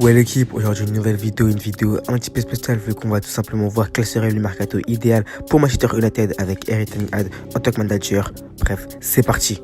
Ouais l'équipe, aujourd'hui une nouvelle vidéo, une vidéo un petit peu spéciale vu qu'on va tout simplement voir quel serait le mercato idéal pour Manchester United avec Erik ten Hag en tant que manager. Bref, c'est parti.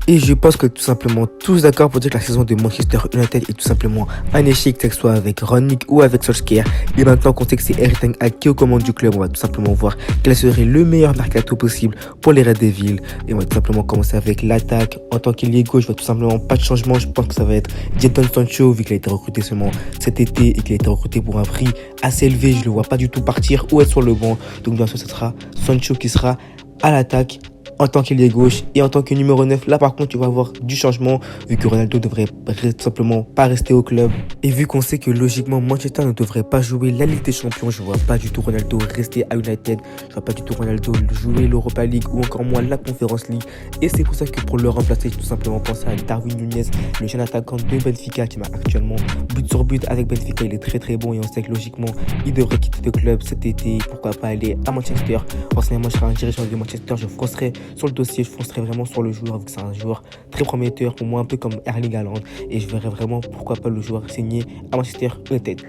Et je pense que tout simplement tous d'accord pour dire que la saison de Manchester United est tout simplement un échec, que ce soit avec Rangnick ou avec Solskjaer. Et maintenant qu'on sait que c'est Erik ten Hag qui est aux commandes du club, on va tout simplement voir quel serait le meilleur mercato possible pour les Red Devils. Et on va tout simplement commencer avec l'attaque. En tant qu'ailier gauche, je vois tout simplement pas de changement. Je pense que ça va être Jadon Sancho vu qu'il a été recruté seulement cet été et qu'il a été recruté pour un prix assez élevé. Je le vois pas du tout partir ou être sur le banc. Donc bien sûr, ce sera Sancho qui sera à l'attaque en tant qu'ailier gauche. Et en tant que numéro 9, là par contre tu vas avoir du changement vu que Ronaldo devrait tout simplement pas rester au club. Et vu qu'on sait que logiquement Manchester ne devrait pas jouer la Ligue des Champions, je vois pas du tout Ronaldo rester à United, je vois pas du tout Ronaldo jouer l'Europa League ou encore moins la Conference League. Et c'est pour ça que pour le remplacer, j'ai tout simplement pensé à Darwin Núñez, le jeune attaquant de Benfica qui m'a actuellement but sur but avec Benfica. Il est très très bon et on sait que logiquement il devrait quitter le club cet été, pourquoi pas aller à Manchester. Personnellement, je serai un dirigeant de Manchester, je foncerai sur le dossier, je foncerai vraiment sur le joueur vu que c'est un joueur très prometteur pour moi, un peu comme Erling Haaland, et je verrai vraiment pourquoi pas le joueur signé à Manchester United.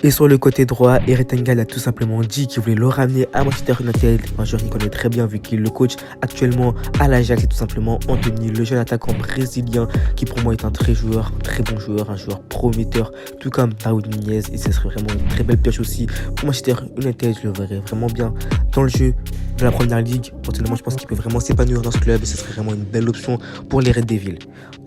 Et sur le côté droit, Erik ten Hag a tout simplement dit qu'il voulait le ramener à Manchester United, un joueur qu'il connaît très bien vu qu'il le coach actuellement à l'Ajax. C'est tout simplement Anthony, le jeune attaquant brésilien qui pour moi est un très bon joueur, un joueur prometteur, tout comme Darwin Núñez, et ce serait vraiment une très belle pioche aussi pour Manchester United. Je le verrais vraiment bien dans le jeu de la première ligue. Personnellement, je pense qu'il peut vraiment s'épanouir dans ce club et ce serait vraiment une belle option pour les Red Devils.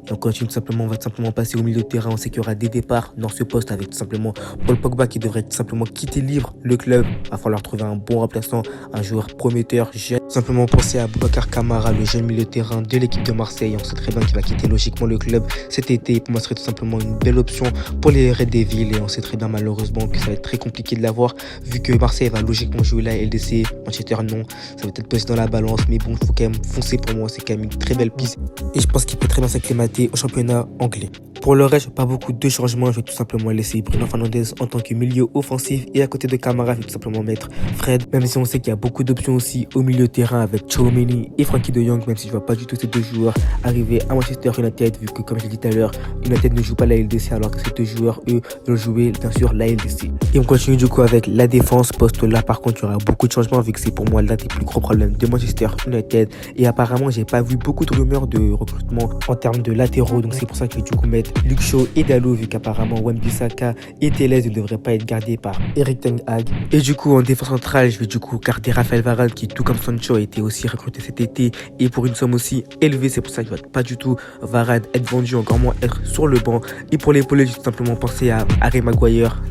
Et on continue tout simplement, on va tout simplement passer au milieu de terrain. On sait qu'il y aura des départs dans ce poste avec tout simplement Paul Pogba qui devrait tout simplement quitter libre le club. Il va falloir trouver un bon remplaçant, un joueur prometteur, jeune. Tout simplement penser à Boubacar Kamara, le jeune milieu de terrain de l'équipe de Marseille. On sait très bien qu'il va quitter logiquement le club cet été. Pour moi, ce serait tout simplement une belle option pour les Red Devils. Et on sait très bien malheureusement que ça va être très compliqué de l'avoir vu que Marseille va logiquement jouer la LDC. Manchester non, ça va peut-être peser dans la balance, mais bon, il faut quand même foncer pour moi. C'est quand même une très belle piste. Et je pense qu'il peut très bien s'acclimater au championnat anglais. Pour le reste, pas beaucoup de changements. Je vais tout simplement laisser Bruno Fernandes en tant que milieu offensif et à côté de Kamara, je vais tout simplement mettre Fred. Même si on sait qu'il y a beaucoup d'options aussi au milieu de terrain avec Tchouaméni et Frenkie de Jong, même si je vois pas du tout ces deux joueurs arriver à Manchester United vu que comme je l'ai dit tout à l'heure, United ne joue pas la LDC alors que ces deux joueurs, eux, veulent jouer bien sûr la LDC. Et on continue du coup avec la défense. Poste là par contre, il y aura beaucoup de changements vu que c'est pour moi l'un des plus gros problèmes de Manchester United. Et apparemment, j'ai pas vu beaucoup de rumeurs de recrutement en termes de latéraux, donc c'est pour ça que je vais du coup mettre Luke Shaw et Dalot vu qu'apparemment Wan-Bissaka et Telles ne devraient pas être gardés par Erik ten Hag. Et du coup en défense centrale, je vais du coup garder Raphaël Varane qui tout comme Sancho a été aussi recruté cet été et pour une somme aussi élevée. C'est pour ça que je ne vais pas du tout Varane être vendu, encore moins être sur le banc. Et pour l'épauler, j'ai tout simplement pensé à Harry Maguire.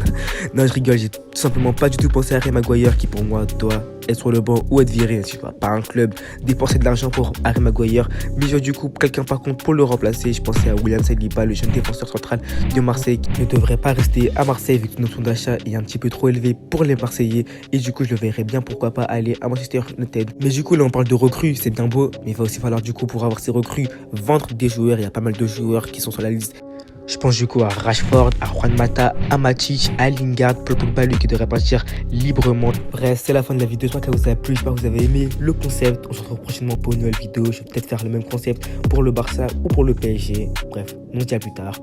Non, je rigole, j'ai tout simplement pas du tout pensé à Harry Maguire qui pour moi doit être sur le banc ou être viré. Si je vois pas un club dépenser de l'argent pour Harry Maguire, mais j'ai du coup quelqu'un par contre pour le remplacer. Je pensais à William Saliba, le jeune défenseur central de Marseille qui ne devrait pas rester à Marseille vu que notre d'achat est un petit peu trop élevé pour les Marseillais, et du coup je le verrais bien pourquoi pas aller à Manchester United. Mais du coup là on parle de recrues, c'est bien beau, mais il va aussi falloir du coup pour avoir ces recrues vendre des joueurs. Il y a pas mal de joueurs qui sont sur la liste. Je pense du coup à Rashford, à Juan Mata, à Matic, à Lingard, Paul Pogba lui qui devrait partir librement. Bref, c'est la fin de la vidéo. J'espère qu'elle vous a plu, j'espère que vous avez aimé le concept. On se retrouve prochainement pour une nouvelle vidéo. Je vais peut-être faire le même concept pour le Barça ou pour le PSG. Bref, on se dit à plus tard.